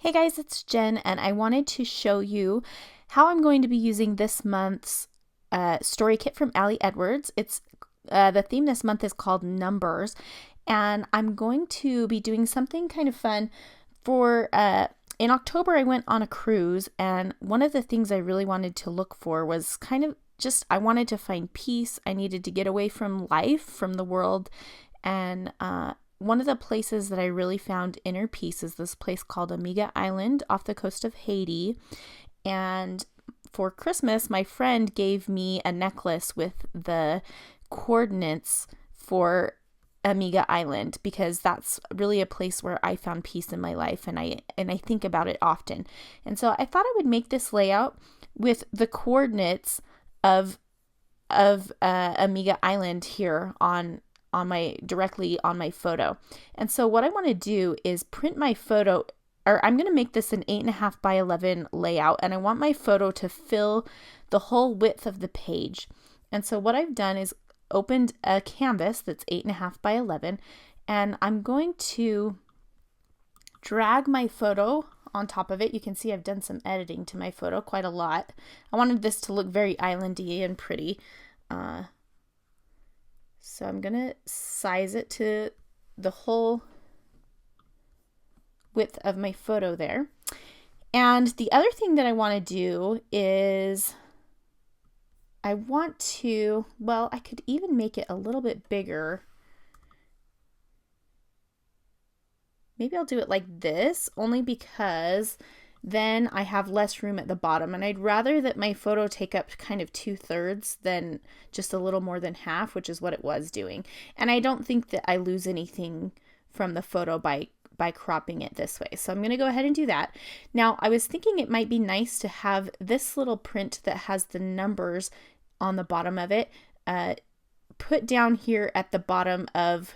Hey guys, it's Jen, and I wanted to show you how I'm going to be using this month's story kit from Ali Edwards. It's the theme this month is called Numbers, and I'm going to be doing something kind of fun for. In October, I went on a cruise, and one of the things I really wanted to look for was kind of just I wanted to find peace. I needed to get away from life, from the world, and one of the places that I really found inner peace is this place called Amiga Island off the coast of Haiti. And for Christmas, my friend gave me a necklace with the coordinates for Amiga Island because that's really a place where I found peace in my life, and I think about it often. And so I thought I would make this layout with the coordinates of Amiga Island here on my directly on my photo. And so what I want to do is print my photo, or I'm going to make this an 8.5 by 11 layout, and I want my photo to fill the whole width of the page. And so what I've done is opened a canvas that's 8.5 by 11, and I'm going to drag my photo on top of it. You can see I've done some editing to my photo, quite a lot. I wanted this to look very islandy and pretty. So I'm going to size it to the whole width of my photo there. And the other thing that I want to do is I could even make it a little bit bigger. Maybe I'll do it like this, only because then I have less room at the bottom, and I'd rather that my photo take up kind of 2/3 than just a little more than half, which is what it was doing. And I don't think that I lose anything from the photo by cropping it this way. So I'm going to go ahead and do that. Now, I was thinking it might be nice to have this little print that has the numbers on the bottom of it put down here at the bottom of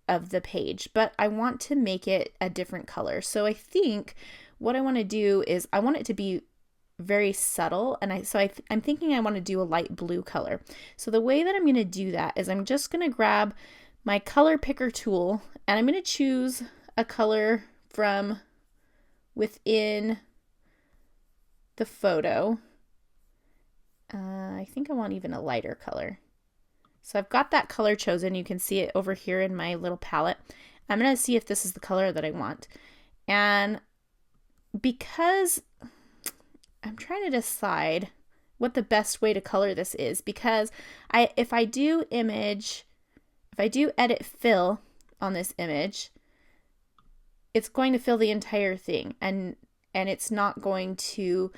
the page, but I want to make it a different color. So I think what I want to do is I want it to be very subtle, and I'm thinking I want to do a light blue color. So the way that I'm going to do that is I'm just going to grab my color picker tool, and I'm going to choose a color from within the photo. I think I want even a lighter color. So I've got that color chosen. You can see it over here in my little palette. I'm going to see if this is the color that I want. And because I'm trying to decide what the best way to color this is, because if I do edit fill on this image, it's going to fill the entire thing, and it's not going to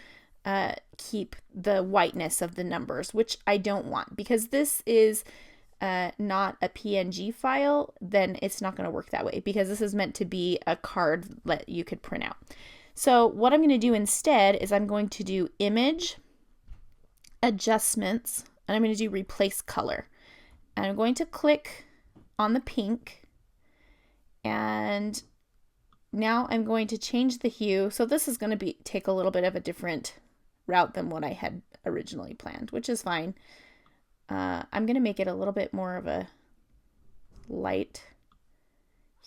keep the whiteness of the numbers, which I don't want, because this is not a PNG file. Then it's not going to work that way, because this is meant to be a card that you could print out. So what I'm going to do instead is I'm going to do image, adjustments, and I'm going to do replace color. And I'm going to click on the pink, and now I'm going to change the hue. So this is going to take a little bit of a different route than what I had originally planned, which is fine. I'm going to make it a little bit more of a light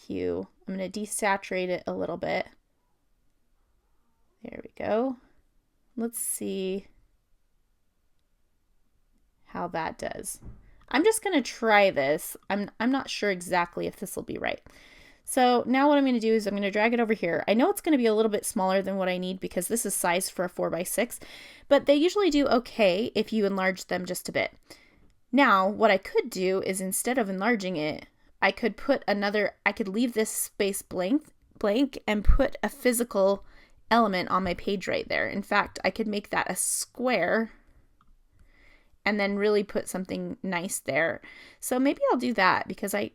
hue. I'm going to desaturate it a little bit. There we go. Let's see how that does. I'm just going to try this. I'm not sure exactly if this will be right. So now what I'm going to do is I'm going to drag it over here. I know it's going to be a little bit smaller than what I need because this is sized for a 4x6, but they usually do okay if you enlarge them just a bit. Now, what I could do is, instead of enlarging it, I could leave this space blank and put a physical element on my page right there. In fact, I could make that a square and then really put something nice there. So maybe I'll do that, because I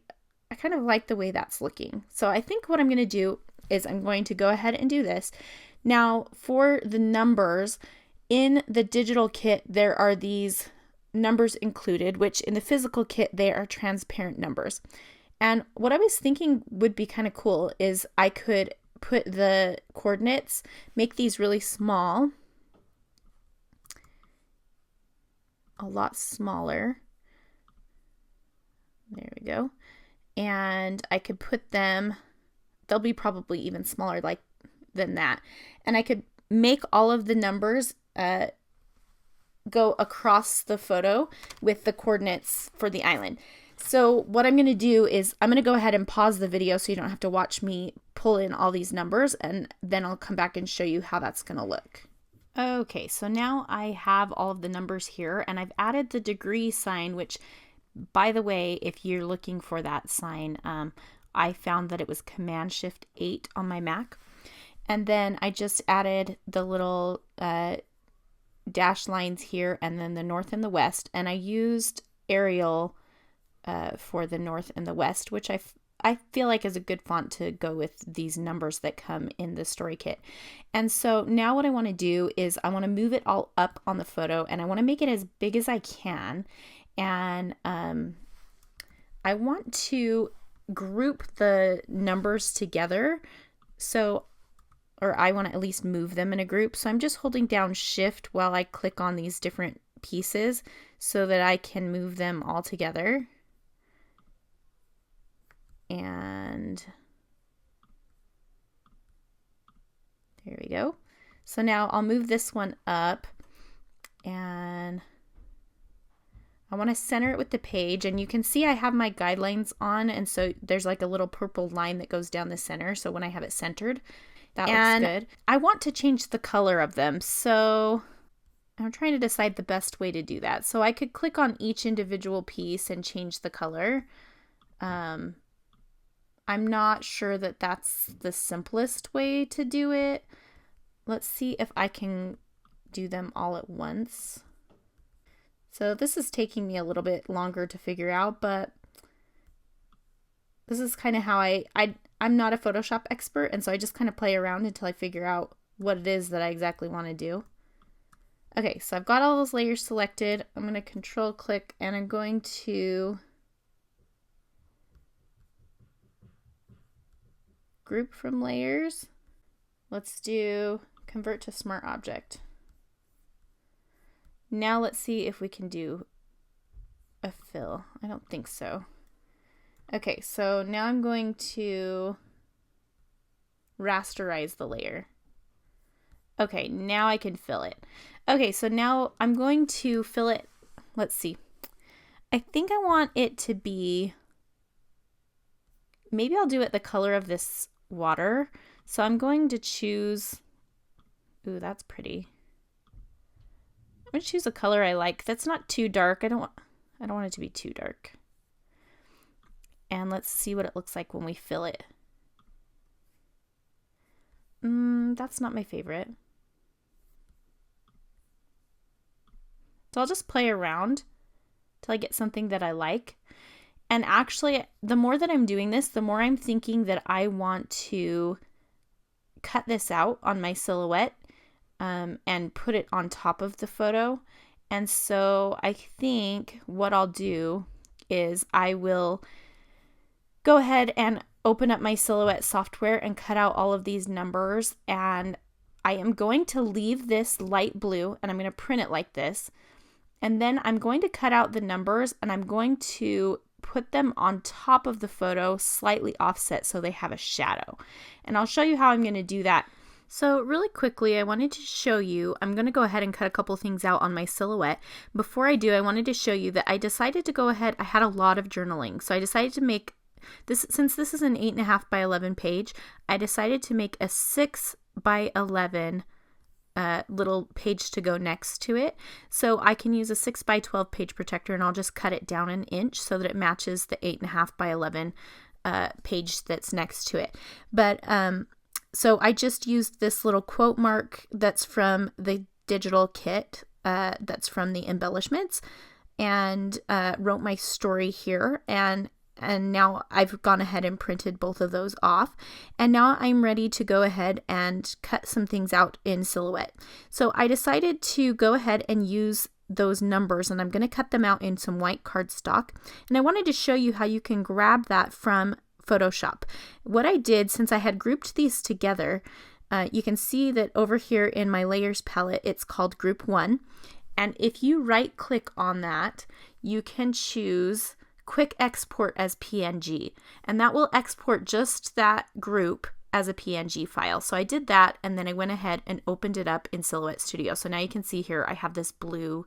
kind of like the way that's looking. So I think what I'm going to do is I'm going to go ahead and do this. Now, for the numbers, in the digital kit, there are these numbers included, which in the physical kit, they are transparent numbers. And what I was thinking would be kind of cool is I could put the coordinates, make these really small, a lot smaller. There we go. And I could put them, they'll be probably even smaller, like than that. And I could make all of the numbers go across the photo with the coordinates for the island. So what I'm going to do is I'm going to go ahead and pause the video so you don't have to watch me pull in all these numbers, and then I'll come back and show you how that's going to look. Okay, so now I have all of the numbers here, and I've added the degree sign, which, by the way, if you're looking for that sign, I found that it was Command-Shift-8 on my Mac. And then I just added the little dash lines here, and then the north and the west, and I used Arial for the north and the west, which I feel like is a good font to go with these numbers that come in the story kit. And so now what I want to do is I want to move it all up on the photo, and I want to make it as big as I can. And I want to group the numbers together. Or I want to at least move them in a group. So I'm just holding down Shift while I click on these different pieces so that I can move them all together. And there we go. So now I'll move this one up, and I want to center it with the page, and you can see I have my guidelines on, and so there's like a little purple line that goes down the center. So when I have it centered, that looks good. I want to change the color of them, so I'm trying to decide the best way to do that. So I could click on each individual piece and change the color. I'm not sure that that's the simplest way to do it. Let's see if I can do them all at once. So this is taking me a little bit longer to figure out, but this is kind of how I'm not a Photoshop expert, and so I just kind of play around until I figure out what it is that I exactly want to do. Okay, so I've got all those layers selected. I'm going to Control click, and I'm going to group from layers. Let's do convert to smart object. Now let's see if we can do a fill. I don't think so. Okay, so now I'm going to rasterize the layer. Okay, now I can fill it. Okay, so now I'm going to fill it. Let's see. I think I want it to be, maybe I'll do it the color of this water. So I'm going to choose, ooh, that's pretty. I'm going to choose a color I like. That's not too dark. I don't want it to be too dark. And let's see what it looks like when we fill it. That's not my favorite. So I'll just play around till I get something that I like. And actually, the more that I'm doing this, the more I'm thinking that I want to cut this out on my silhouette and put it on top of the photo. And so I think what I'll do is I will go ahead and open up my Silhouette software and cut out all of these numbers. And I am going to leave this light blue, and I'm going to print it like this. And then I'm going to cut out the numbers, and I'm going to put them on top of the photo, slightly offset so they have a shadow. And I'll show you how I'm going to do that. So really quickly, I wanted to show you, I'm going to go ahead and cut a couple things out on my Silhouette. Before I do, I wanted to show you that I decided to go ahead, I had a lot of journaling. So I decided to make this, since this is an 8.5 by 11 page, I decided to make a 6 by 11 little page to go next to it. So I can use a 6 by 12 page protector, and I'll just cut it down an inch so that it matches the 8.5 by 11 page that's next to it. But so I just used this little quote mark that's from the digital kit, that's from the embellishments, and wrote my story here. And now I've gone ahead and printed both of those off. And now I'm ready to go ahead and cut some things out in Silhouette. So I decided to go ahead and use those numbers, and I'm going to cut them out in some white cardstock. And I wanted to show you how you can grab that from Photoshop. What I did, since I had grouped these together, you can see that over here in my layers palette, it's called Group 1. And if you right click on that, you can choose Quick Export as PNG, and that will export just that group as a PNG file. So I did that, and then I went ahead and opened it up in Silhouette Studio. So now you can see here I have this blue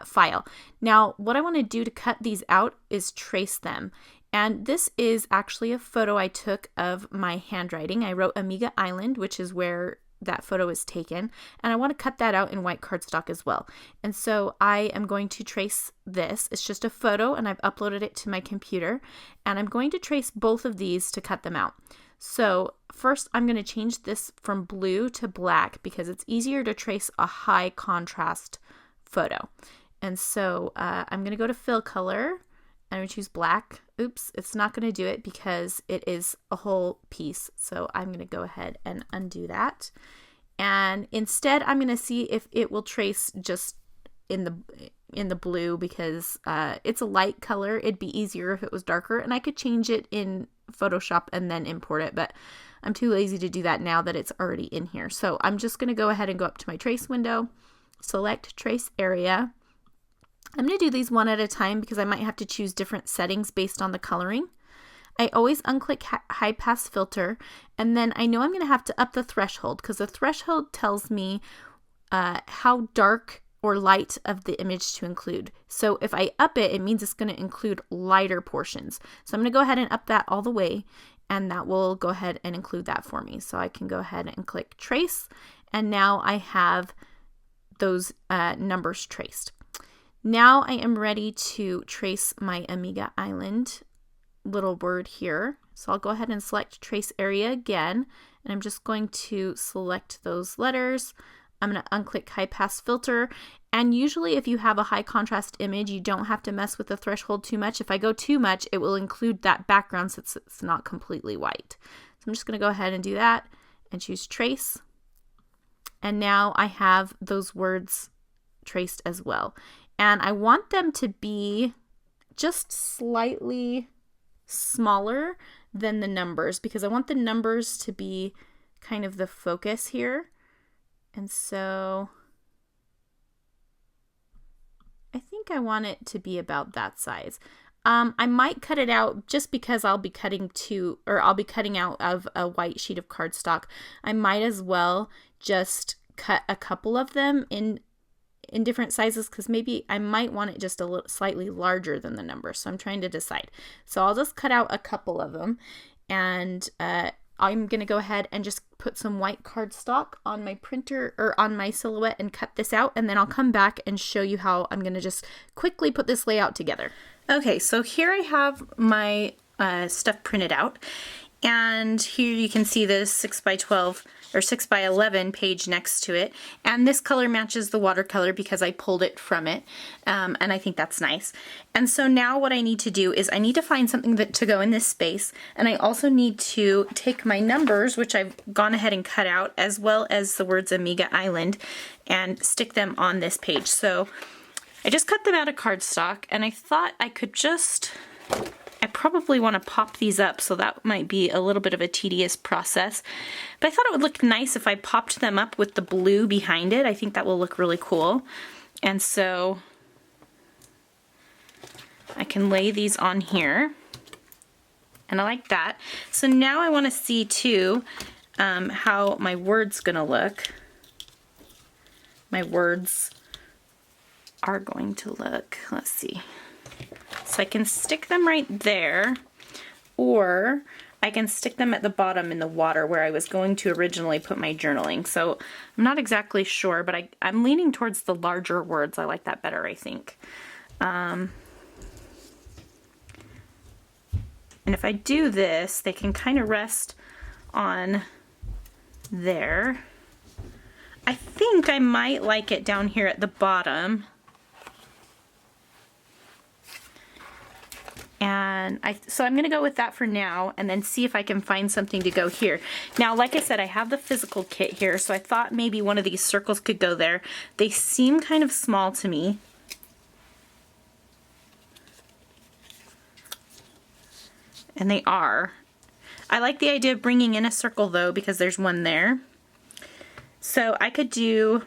file. Now what I want to do to cut these out is trace them. And this is actually a photo I took of my handwriting. I wrote Amiga Island, which is where that photo is taken, and I want to cut that out in white cardstock as well. And so I am going to trace this. It's just a photo, and I've uploaded it to my computer, and I'm going to trace both of these to cut them out. So first I'm going to change this from blue to black because it's easier to trace a high contrast photo. And so I'm going to go to fill color, and I'm going to choose black. Oops, it's not going to do it because it is a whole piece. So I'm going to go ahead and undo that. And instead I'm going to see if it will trace just in the blue because it's a light color. It'd be easier if it was darker, and I could change it in Photoshop and then import it, but I'm too lazy to do that now that it's already in here. So I'm just going to go ahead and go up to my trace window, select trace area. I'm going to do these one at a time because I might have to choose different settings based on the coloring. I always unclick high pass filter, and then I know I'm going to have to up the threshold because the threshold tells me how dark or light of the image to include. So if I up it, it means it's going to include lighter portions. So I'm going to go ahead and up that all the way, and that will go ahead and include that for me. So I can go ahead and click trace, and now I have those numbers traced. Now I am ready to trace my Amiga Island little word here. So I'll go ahead and select trace area again, and I'm just going to select those letters. I'm going to unclick high pass filter, and usually if you have a high contrast image, you don't have to mess with the threshold too much. If I go too much, it will include that background since it's not completely white. So I'm just going to go ahead and do that and choose trace. And now I have those words traced as well. And I want them to be just slightly smaller than the numbers because I want the numbers to be kind of the focus here. And so I think I want it to be about that size. I might cut it out just because I'll be cutting out of a white sheet of cardstock. I might as well just cut a couple of them in different sizes because maybe I might want it just a little slightly larger than the number. So I'm trying to decide. So I'll just cut out a couple of them, and I'm going to go ahead and just put some white cardstock on my printer or on my Silhouette and cut this out, and then I'll come back and show you how I'm going to just quickly put this layout together. Okay, so here I have my stuff printed out, and here you can see the 6x12 or 6x11 page next to it, and this color matches the watercolor because I pulled it from it, and I think that's nice. And so now what I need to do is I need to find something to go in this space, and I also need to take my numbers, which I've gone ahead and cut out, as well as the words Amiga Island, and stick them on this page. So I just cut them out of cardstock, and I thought I could I probably want to pop these up, so that might be a little bit of a tedious process. But I thought it would look nice if I popped them up with the blue behind it. I think that will look really cool. And so I can lay these on here. And I like that. So now I want to see too how my word's going to look. My words are going to look. Let's see. So I can stick them right there, or I can stick them at the bottom in the water where I was going to originally put my journaling. So I'm not exactly sure, but I'm leaning towards the larger words. I like that better, I think. And if I do this, they can kind of rest on there. I think I might like it down here at the bottom. And so I'm going to go with that for now, and then see if I can find something to go here. Now, like I said, I have the physical kit here, so I thought maybe one of these circles could go there. They seem kind of small to me. And they are. I like the idea of bringing in a circle though, because there's one there. So I could do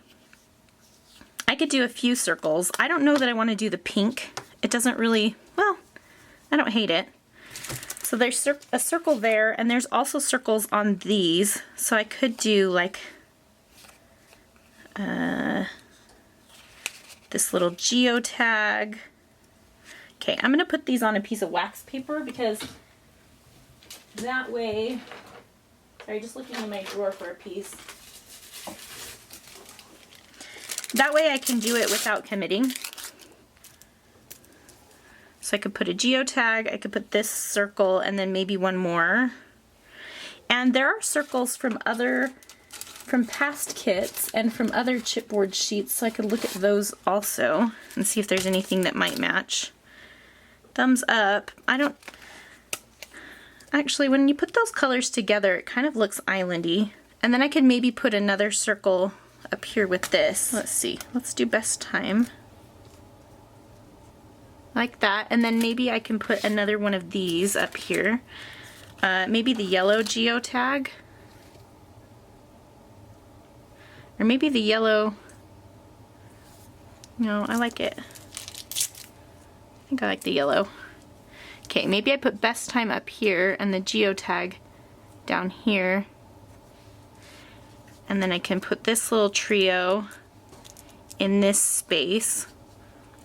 a few circles. I don't know that I want to do the pink. It doesn't really, well, I don't hate it. So So there's a circle there, and there's also circles on these. So I could do like this little geotag. Okay, I'm gonna put these on a piece of wax paper because that way, sorry, just looking in my drawer for a piece. That way I can do it without committing. So I could put a geotag, I could put this circle, and then maybe one more. And there are circles from past kits and from other chipboard sheets, so I could look at those also and see if there's anything that might match. Thumbs up. Actually, when you put those colors together, it kind of looks islandy. And then I could maybe put another circle up here with this. Let's see, let's do best time. Like that, and then maybe I can put another one of these up here. Maybe the yellow geotag. Or maybe the yellow, no, I like it. I think I like the yellow. Okay, maybe I put best time up here and the geotag down here. And then I can put this little trio in this space.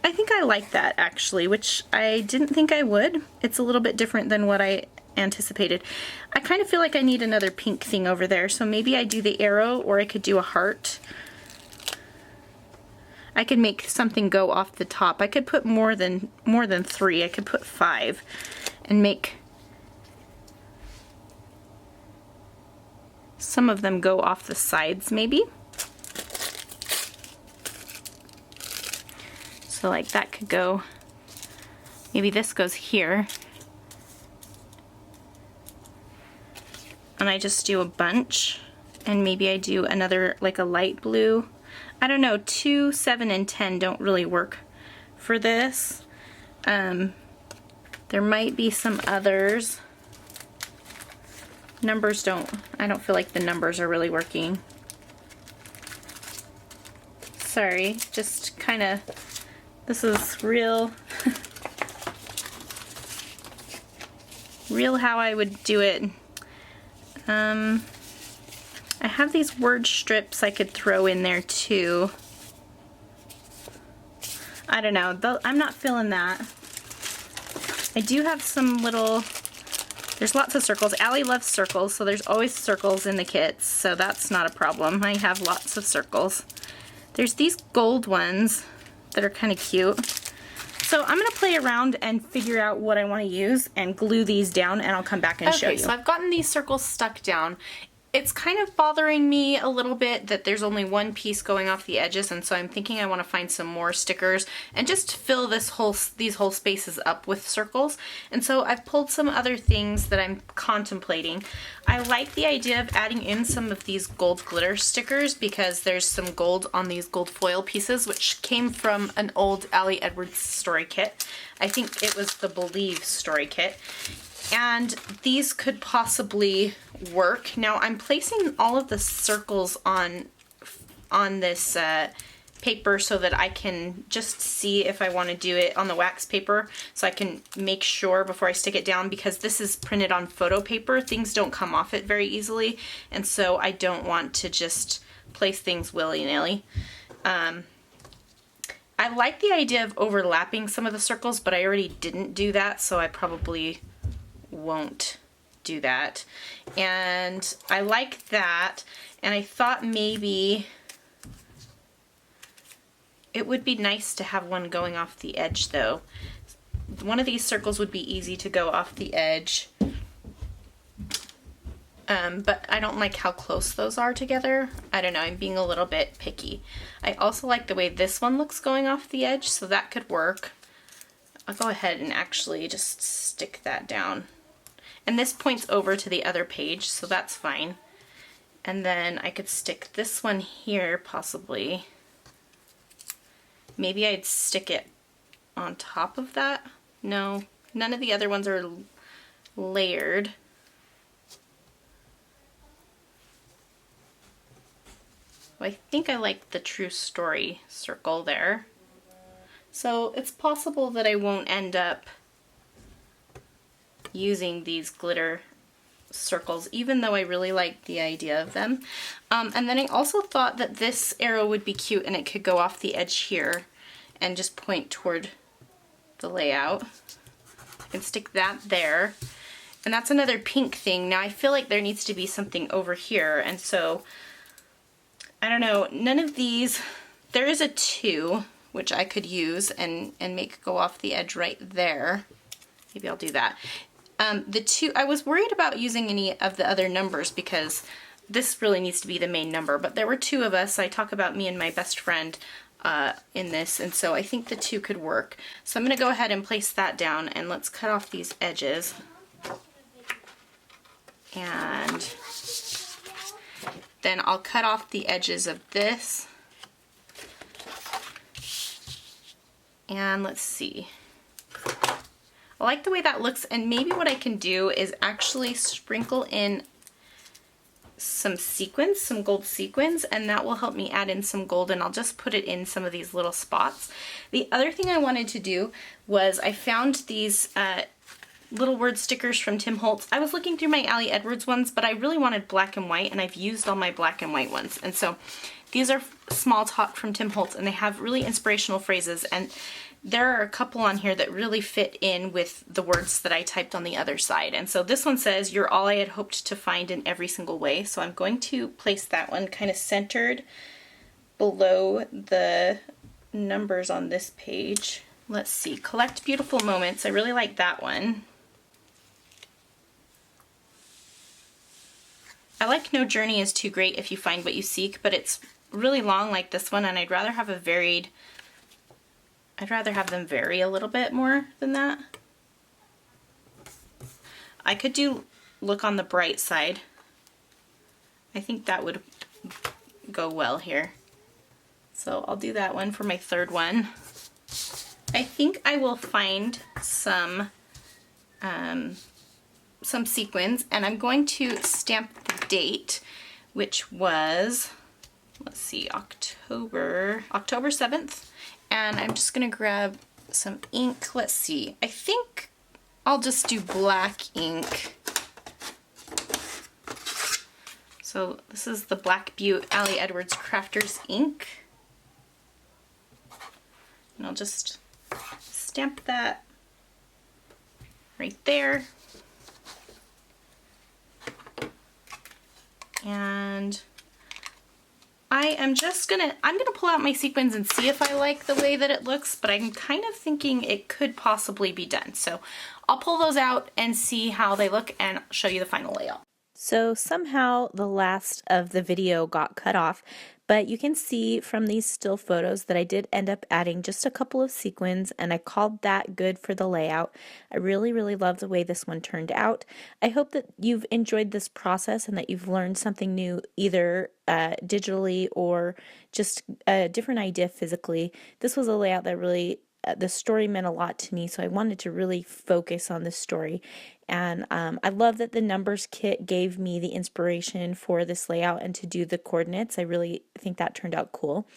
I think I like that actually, which I didn't think I would. It's a little bit different than what I anticipated. I kind of feel like I need another pink thing over there, so maybe I do the arrow, or I could do a heart. I could make something go off the top. I could put more than 3. I could put 5 and make some of them go off the sides maybe. So like that could go, maybe this goes here. And I just do a bunch, and maybe I do another, like a light blue. I don't know, 2, 7, and 10 don't really work for this. There might be some others. Numbers I don't feel like the numbers are really working. Sorry, just kind of, this is real, real how I would do it. I have these word strips I could throw in there too. I don't know, I'm not feeling that. I do have some little, there's lots of circles. Allie loves circles, so there's always circles in the kits, so that's not a problem. I have lots of circles. There's these gold ones that are kind of cute. So I'm gonna play around and figure out what I want to use and glue these down, and I'll come back and show you. Okay, so I've gotten these circles stuck down. It's kind of bothering me a little bit that there's only one piece going off the edges, and so I'm thinking I want to find some more stickers and just fill these whole spaces up with circles. And so I've pulled some other things that I'm contemplating. I like the idea of adding in some of these gold glitter stickers because there's some gold on these gold foil pieces, which came from an old Allie Edwards story kit. I think it was the Believe story kit. And these could possibly work. Now I'm placing all of the circles on this paper so that I can just see if I want to do it on the wax paper, so I can make sure before I stick it down, because this is printed on photo paper. Things don't come off it very easily, and so I don't want to just place things willy-nilly. I like the idea of overlapping some of the circles, but I already didn't do that, so I probably won't do that. And I like that, and I thought maybe it would be nice to have one going off the edge though. One of these circles would be easy to go off the edge, but I don't like how close those are together. I don't know, I'm being a little bit picky. I also like the way this one looks going off the edge, so that could work. I'll go ahead and actually just stick that down. And this points over to the other page, so that's fine. And then I could stick this one here, possibly. Maybe I'd stick it on top of that. No, none of the other ones are layered. I think I like the true story circle there. So it's possible that I won't end up using these glitter circles, even though I really like the idea of them. And then I also thought that this arrow would be cute and it could go off the edge here and just point toward the layout. I can stick that there. And that's another pink thing. Now I feel like there needs to be something over here, and so I don't know, none of these, there is a 2 which I could use and make go off the edge right there. Maybe I'll do that. The 2, I was worried about using any of the other numbers because this really needs to be the main number, but there were 2 of us. I talk about me and my best friend in this, and so I think the 2 could work. So I'm going to go ahead and place that down, and let's cut off these edges. And then I'll cut off the edges of this. And let's see. I like the way that looks, and maybe what I can do is actually sprinkle in some sequins, some gold sequins, and that will help me add in some gold, and I'll just put it in some of these little spots. The other thing I wanted to do was I found these little word stickers from Tim Holtz. I was looking through my Ali Edwards ones, but I really wanted black and white, and I've used all my black and white ones. And so these are small talk from Tim Holtz, and they have really inspirational phrases, and there are a couple on here that really fit in with the words that I typed on the other side. And so this one says, "You're all I had hoped to find in every single way." So I'm going to place that one kind of centered below the numbers on this page. Let's see, collect beautiful moments. I really like that one. I like no journey is too great if you find what you seek, but it's really long like this one, and I'd rather have them vary a little bit more than that. I could do look on the bright side. I think that would go well here. So I'll do that one for my third one. I think I will find some sequins, and I'm going to stamp the date, which was, let's see, October 7th. And I'm just gonna grab some ink. Let's see, I think I'll just do black ink. So this is the Black Butte Ali Edwards Crafters ink. And I'll just stamp that right there. And I'm gonna pull out my sequins and see if I like the way that it looks, but I'm kind of thinking it could possibly be done. So I'll pull those out and see how they look and show you the final layout. So somehow the last of the video got cut off, but you can see from these still photos that I did end up adding just a couple of sequins, and I called that good for the layout. I really, really love the way this one turned out. I hope that you've enjoyed this process and that you've learned something new, either digitally or just a different idea physically. This was a layout that really, the story meant a lot to me, so I wanted to really focus on this story. And I love that the numbers kit gave me the inspiration for this layout and to do the coordinates. I really think that turned out cool.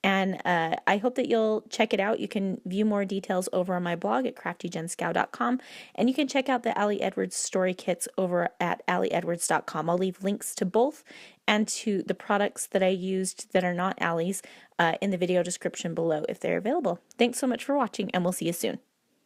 And I hope that you'll check it out. You can view more details over on my blog at CraftyJenScow.com, and you can check out the Ali Edwards story kits over at aliedwards.com. I'll leave links to both and to the products that I used that are not Ali's in the video description below if they're available. Thanks so much for watching, and we'll see you soon.